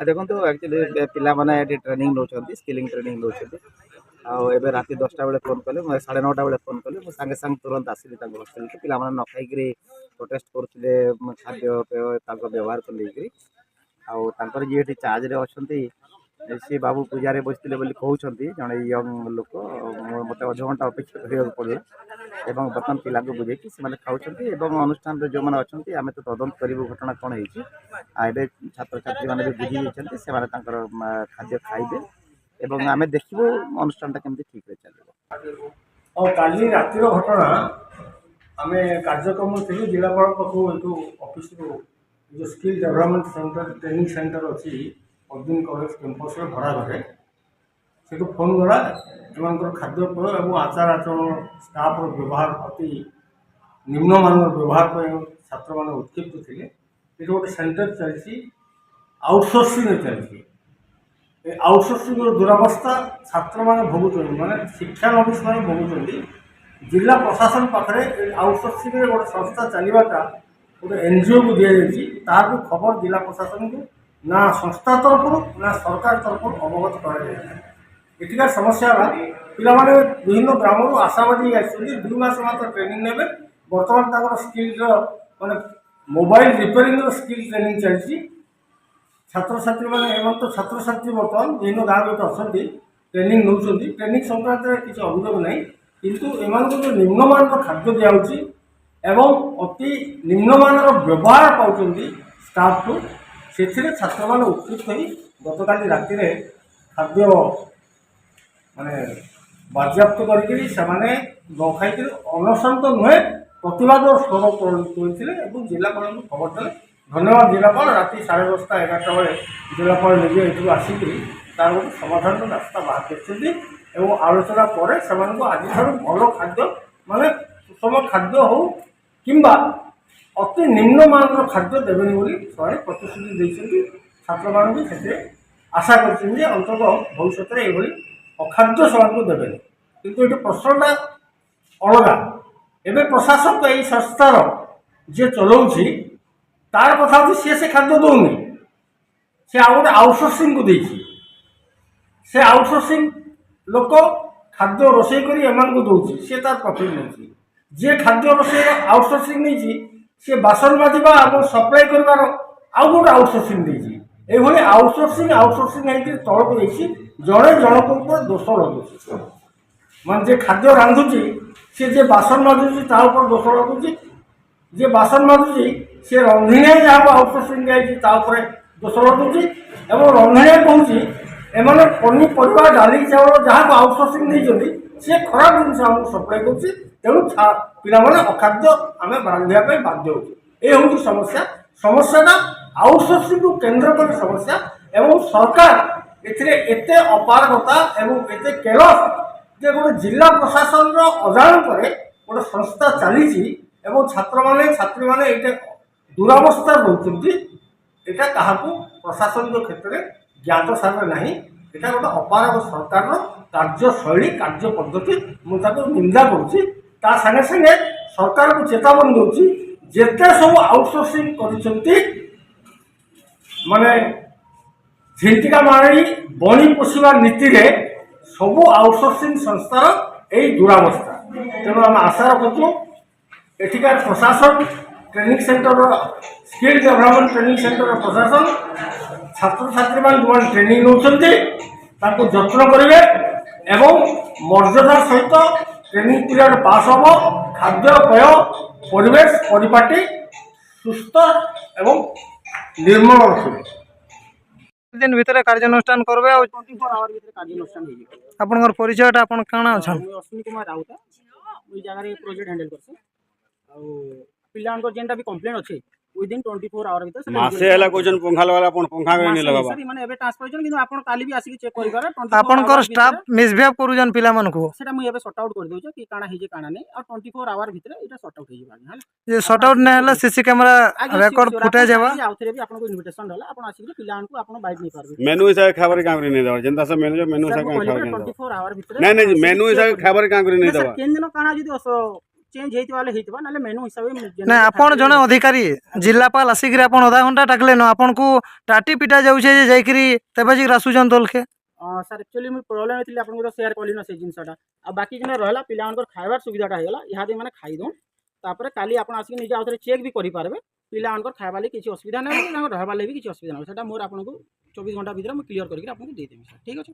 ଦେଖନ୍ତୁ ଆକ୍ଚୁଆଲି ପିଲାମାନେ ଏଠି ଟ୍ରେନିଂ ନେଉଛନ୍ତି, ସ୍କିଲିଂ ଟ୍ରେନିଂ ନେଉଛନ୍ତି। ଆଉ ଏବେ ରାତି 10ଟା ବେଳେ ଫୋନ୍ କଲେ, ମୁଁ 9:30 ବେଳେ ଫୋନ୍ କଲେ, ମୁଁ ସାଙ୍ଗେ ସାଙ୍ଗେ ତୁରନ୍ତ ଆସିଲି ତାଙ୍କ ହଷ୍ଟେଲକୁ। ପିଲାମାନେ ନ ଖାଇକିରି ପ୍ରୋଟେଷ୍ଟ କରୁଥିଲେ ଖାଦ୍ୟପେୟ ତାଙ୍କ ବ୍ୟବହାରକୁ ନେଇକିରି। ଆଉ ତାଙ୍କର ଯିଏ ଏଠି ଚାର୍ଜରେ ଅଛନ୍ତି ସେ ବାବୁ ପୂଜାରେ ବସିଥିଲେ ବୋଲି କହୁଛନ୍ତି, ଜଣେ ୟଙ୍ଗ ଲୋକ। ମୋତେ ଅଧଘଣ୍ଟା ଅପେକ୍ଷା କରିବାକୁ ପଡ଼ିଲା ଏବଂ ବର୍ତ୍ତମାନ ପିଲାଙ୍କୁ ବୁଝେଇକି ସେମାନେ ଖାଉଛନ୍ତି ଏବଂ ଅନୁଷ୍ଠାନରେ ଯେଉଁମାନେ ଅଛନ୍ତି ଆମେ ତ ତଦନ୍ତ କରିବୁ ଘଟଣା କ'ଣ ହେଇଛି। ଆଉ ଏବେ ଛାତ୍ରଛାତ୍ରୀମାନେ ବି ବୁଝି ଯାଇଛନ୍ତି, ସେମାନେ ତାଙ୍କର ଖାଦ୍ୟ ଖାଇବେ ଏବଂ ଆମେ ଦେଖିବୁ ଅନୁଷ୍ଠାନଟା କେମିତି ଠିକ୍ରେ ଚାଲିବ। ଆଉ କାଲି ରାତିର ଘଟଣା, ଆମେ କାର୍ଯ୍ୟକ୍ରମ ଥିଲୁ ଜିଲ୍ଲାପାଳ ପାଖକୁ ଏଠୁ ଅଫିସରୁ ଯେଉଁ skill development centre training centre ଅଛି ଅର୍ଜୁନ କଲେଜ କ୍ୟାମ୍ପସର ଭଡ଼ା ଘରେ, ସେଠୁ ଫୋନ୍ ଗଲା ଏମାନଙ୍କର ଖାଦ୍ୟପେୟ ଏବଂ ଆଚାର ଆଚରଣ ଷ୍ଟାଫର ବ୍ୟବହାର ଅତି ନିମ୍ନମାନର ବ୍ୟବହାର ପାଇଁ ଛାତ୍ରମାନେ ଉତ୍କ୍ଷିପ୍ତ ଥିଲେ। ଏଠି ଗୋଟେ ସେଣ୍ଟର ଚାଲିଛି, ଆଉଟସୋର୍ସିଂରେ ଚାଲିଛି। ଏ ଆଉଟସୋର୍ସିଂର ଦୁରାବସ୍ଥା ଛାତ୍ରମାନେ ଭୋଗୁଛନ୍ତି, ମାନେ ଶିକ୍ଷାନବିଶମାନେ ଭୋଗୁଛନ୍ତି। ଜିଲ୍ଲା ପ୍ରଶାସନ ପାଖରେ ଏ ଆଉଟସୋର୍ସିଂରେ ଗୋଟେ ସଂସ୍ଥା ଚାଲିବାଟା ଗୋଟେ ଏନ୍ଜିଓକୁ ଦିଆଯାଇଛି। ତାର ବି ଖବର ଜିଲ୍ଲା ପ୍ରଶାସନକୁ ନା ସଂସ୍ଥା ତରଫରୁ ନା ସରକାର ତରଫରୁ ଅବଗତ କରାଯାଇଛି। ଏଠିକାର ସମସ୍ୟା ହେଲା ପିଲାମାନେ ବିଭିନ୍ନ ଗ୍ରାମରୁ ଆଶାବାଦୀ ଆସିଛନ୍ତି, 2 ମାସ ମାତ୍ର ଟ୍ରେନିଂ ନେବେ। ବର୍ତ୍ତମାନ ତାଙ୍କର ସ୍କିଲ୍ର ମାନେ ମୋବାଇଲ ରିପେୟାରିଂର ସ୍କିଲ୍ ଟ୍ରେନିଂ ଚାଲିଛି। ଛାତ୍ରଛାତ୍ରୀମାନେ ଏମାନେ ତ ଛାତ୍ରଛାତ୍ରୀ ବର୍ତ୍ତମାନ ବିଭିନ୍ନ ଗାଁ ଭିତରେ ଅଛନ୍ତି, ଟ୍ରେନିଂ ନେଉଛନ୍ତି। ଟ୍ରେନିଂ ସଂକ୍ରାନ୍ତରେ କିଛି ଅଭିଯୋଗ ନାହିଁ, କିନ୍ତୁ ଏମାନଙ୍କୁ ଯେଉଁ ନିମ୍ନମାନର ଖାଦ୍ୟ ଦିଆହେଉଛି ଏବଂ ଅତି ନିମ୍ନମାନର ବ୍ୟବହାର ପାଉଛନ୍ତି ଷ୍ଟାଫ୍ଠୁ, ସେଥିରେ ଛାତ୍ରମାନେ ଉତ୍କ୍ଷିପ୍ତ ହୋଇ ଗତକାଲି ରାତିରେ ଖାଦ୍ୟ ମାନେ ବାଜ୍ୟାପ୍ତ କରିକିରି ସେମାନେ ନ ଖାଇକିରି ଅନଶନ ତ ନୁହେଁ ପ୍ରତିବାଦର ସ୍ୱର ତୋଳିଥିଲେ ଏବଂ ଜିଲ୍ଲାପାଳଙ୍କୁ ଖବର ଦେଲେ। ଧନ୍ୟବାଦ ଜିଲ୍ଲାପାଳ। ରାତି 10:30 11ଟା ବେଳେ ଜିଲ୍ଲାପାଳ ନିଜେ ଏଠିକୁ ଆସିକିରି ତାର ଗୋଟେ ସମାଧାନର ରାସ୍ତା ବାହାର କରିଛନ୍ତି ଏବଂ ଆଲୋଚନା ପରେ ସେମାନଙ୍କୁ ଆଜିଠାରୁ ଭଲ ଖାଦ୍ୟ, ମାନେ ସୁଷମ ଖାଦ୍ୟ ହେଉ କିମ୍ବା ଅତି ନିମ୍ନମାନର ଖାଦ୍ୟ ଦେବେନି ବୋଲି ସେମାନେ ପ୍ରତିଶ୍ରୁତି ଦେଇଛନ୍ତି। ଛାତ୍ରମାନେ ବି ସେଥିରେ ଆଶା କରିଛନ୍ତି ଯେ ଅନ୍ତତଃ ଭବିଷ୍ୟତରେ ଏଭଳି ଅଖାଦ୍ୟ ସେମାନଙ୍କୁ ଦେବେନି। କିନ୍ତୁ ଏଠି ପ୍ରଶ୍ନଟା ଅଲଗା। ଏବେ ପ୍ରଶାସକ ଏହି ସଂସ୍ଥାର ଯିଏ ଚଲାଉଛି ତାର କଥା ହେଉଛି ସିଏ ସେ ଖାଦ୍ୟ ଦେଉନି, ସେ ଆଉ ଗୋଟେ ଆଉଟସୋର୍ସିଂକୁ ଦେଇଛି। ସେ ଆଉଟସୋର୍ସିଂ ଲୋକ ଖାଦ୍ୟ ରୋଷେଇ କରି ଏମାନଙ୍କୁ ଦେଉଛି, ସିଏ ତାର ପ୍ରଫିଟ୍ ନେଉଛି। ଯିଏ ଖାଦ୍ୟ ରୋଷେଇ ଆଉଟସୋର୍ସିଂ ନେଇଛି ସିଏ ବାସନ ମାଜିବା ଏବଂ ସପ୍ଲାଇ କରିବାର ଆଉ ଗୋଟେ ଆଉଟସୋର୍ସିଂ ଦେଇଛି। ଏଇଭଳି ଆଉଟସୋର୍ସିଂ ହେଇକି ତଳକୁ ଦେଇଛି, ଜଣେ ଜଣଙ୍କ ଉପରେ ଦୋଷ ଲଗାଉଛି। ମାନେ ଯିଏ ଖାଦ୍ୟ ରାନ୍ଧୁଛି ସିଏ ଯିଏ ବାସନ ମାଜୁଛି ତା ଉପରେ ଦୋଷ ଲଗାଉଛି, ଯିଏ ବାସନ ମାଜୁଛି ସିଏ ରନ୍ଧିଣିଆ ଯାହାକୁ ଆଉଟସୋର୍ସିଂ ଦିଆଯାଇଛି ତା ଉପରେ ଦୋଷ ଲଗାଉଛି ଏବଂ ରନ୍ଧିଣିଆ କହୁଛି ଏମାନେ ପନିପରିବା ଡାଲି ଚାଉଳ ଯାହାକୁ ଆଉଟସୋର୍ସିଂ ଦେଇଛନ୍ତି ସିଏ ଖରାପ ଜିନିଷ ଆମକୁ ସପ୍ଲାଇ କରୁଛି, ତେଣୁ ପିଲାମାନେ ଅଖାଦ୍ୟ ଆମେ ରାନ୍ଧିବା ପାଇଁ ବାଧ୍ୟ ହେଉଛୁ। ଏ ହେଉଛି ସମସ୍ୟା। ସମସ୍ୟାଟା ଆଉଟସୋର୍ସିଂକୁ କେନ୍ଦ୍ର କରି ସମସ୍ୟା ଏବଂ ସରକାର ଏଥିରେ ଏତେ ଅପାରଗତା ଏବଂ ଏତେ କେଲସ୍ ଯେ ଗୋଟେ ଜିଲ୍ଲା ପ୍ରଶାସନର ଅଜାଣତରେ ଗୋଟେ ସଂସ୍ଥା ଚାଲିଛି ଏବଂ ଛାତ୍ରୀମାନେ ଏଇଟା ଦୁରାବସ୍ଥାରେ ରହୁଛନ୍ତି। এটা କାହାକୁ ପ୍ରଶାସନିକ କ୍ଷେତ୍ରରେ ଜ୍ଞାତ ସାରେ ନାହିଁ। এটা ଗୋଟେ ଅପାରଗ ସରକାରର କାର୍ଯ୍ୟଶୈଳୀ, କାର୍ଯ୍ୟ ପଦ୍ଧତି। ମୁଁ ତାକୁ ନିନ୍ଦା କରୁଛି। ତା ସାଙ୍ଗେ ସାଙ୍ଗେ ସରକାରକୁ ଚେତାବନୀ ଦେଉଛି, ଯେତେ ସବୁ ଆଉଟସୋର୍ସିଂ କରିଛନ୍ତି ମାନେ ଝିଣ୍ଟିକା ମାରି ବଣି ପୋଷିବା ନୀତିରେ ସବୁ ଆଉଟସୋର୍ସିଂ ସଂସ୍ଥାର ଏଇ ଦୁରାବସ୍ଥା। ତେଣୁ ଆମେ ଆଶା ରଖୁଛୁ ଏଠିକାର ପ୍ରଶାସନ, ଟ୍ରେନିଂ ସେଣ୍ଟରର ସ୍କିଲ୍ ଡେଭଲପମେଣ୍ଟ ଟ୍ରେନିଂ ସେଣ୍ଟରର ପ୍ରଶାସନ ଛାତ୍ରଛାତ୍ରୀମାନେ ଯେଉଁମାନେ ଟ୍ରେନିଂ ନେଉଛନ୍ତି ତାଙ୍କୁ ଯତ୍ନ କରିବେ ଏବଂ ମର୍ଯ୍ୟାଦା ସହିତ ଟ୍ରେନିଂ ପିରିୟଡ଼ ପାସ୍ ହେବ। ଖାଦ୍ୟପେୟ ପରିବେଶ ପରିପାଟି ସୁସ୍ଥ ଏବଂ ନିର୍ମଳ ରଖିବେ। दिन भितर कार्यानुष्ठान करबे आ 24 आवर ଭିତରେ କାର୍ଯ୍ୟାନୁଷ୍ଠାନ ହେଇଯିବ। आपनकर परिचयटा आपन काना अछन? ମୁଁ ଅଶ୍ୱିନୀ କୁମାର ରାଉତ, ଏଇ ଜାଗାରେ ପ୍ରୋଜେକ୍ଟ ହ୍ୟାଣ୍ଡେଲ କରୁଛି। ଆଉ ପିଲାଙ୍କର ଯେନ୍ଟା ବି କମ୍ପ୍ଲେନ୍ ଅଛି within 24 आवर ଭିତରେ मासे हैला कोजन पंखा लगाला पण पंखा गय नहीं लगाबा सर ମାନେ ଏବେ ଟ୍ରାନ୍ସଫର ହେଇଛନ୍ତି, କିନ୍ତୁ ଆପଣ କାଲି ବି ଆସିକି ଚେକ୍ କରିପାରେ। आपनकर स्टाफ मिसबिहेव करूजन पिला मन को ସେଟା ମୁଁ ଏବେ ସର୍ଟ ଆଉଟ୍ କରିଦେଉଛି କି କାଣା ହେଇଛି କାଣା ନାହିଁ। ଆଉ 24 आवर ଭିତରେ ଏଇଟା ସର୍ଟ ଆଉଟ୍ ହେଇଯିବ ଆଜ୍ଞା। ये शॉट आउट ने हला सीसी कैमरा रिकॉर्ड फुटेज हेबा। ଆଉଥରେ ବି ଆପଣଙ୍କୁ ଇନଭିଟେସନ ହେଲା, ଆପଣ ଆସିକି ପିଲାମାନଙ୍କୁ ଆପଣ ବାଇକ୍ ନେଇ ପାରିବେ। मेनू हिसाब खाबर काम नहीं दवा जनता सब मेनू हिसाब काम खाबर 24 आवर ଭିତରେ नहीं नहीं मेनू हिसाब खाबर काम नहीं दवा କେନ୍ ଦିନ କାଣା ଯଦି ଚେଞ୍ଜ ହେଇଥିବା ବେଲେ ହେଇଥିବା ନହେଲେ ମେନୁ ହିସାବରେ ନା ଆପଣ ଜଣେ ଅଧିକାରୀ ଜିଲ୍ଲାପାଳ ଆସିକିରି ଆପଣ ଅଧା ଘଣ୍ଟା ଡାକଲେ ନ ଆପଣଙ୍କୁ ଟାଟି ପିଟା ଯାଉଛେ ଯେ ଯାଇକିରି ତେବେ ଯାଇକିରି ଆସୁଛନ୍ ଦଲକେ। ସାର୍ ଆକ୍ଚୁଆଲି ମୁଁ ପ୍ରୋବ୍ଲେମ୍ ହେଇଥିଲି ଆପଣଙ୍କୁ ତ ସେୟାର କଲି ନା ସେ ଜିନିଷଟା ଆଉ ବାକି ଯେନ୍ ରହିଲା ପିଲାମାନଙ୍କର ଖାଇବାର ସୁବିଧାଟା ହେଇଗଲା ଇହାଦେ ମାନେ ଖାଇଦଉନ୍ ତାପରେ କାଲି ଆପଣ ଆସିକି ନିଜେ ଆଉଥରେ ଚେକ୍ ବି କରିପାରିବେ ପିଲାମାନଙ୍କର ଖାଇବା ଲାଗି କିଛି ଅସୁବିଧା ନାହିଁ ତାଙ୍କର ରହିବା ଲାଗି ବି କିଛି ଅସୁବିଧା ନାହିଁ ସେଟା ମୋର ଆପଣଙ୍କୁ 24 ଘଣ୍ଟା ଭିତରେ ମୁଁ କ୍ଲିୟର କରିକି ଆପଣଙ୍କୁ ଦେଇଦେବି ସାର୍ ଠିକ୍ ଅଛି।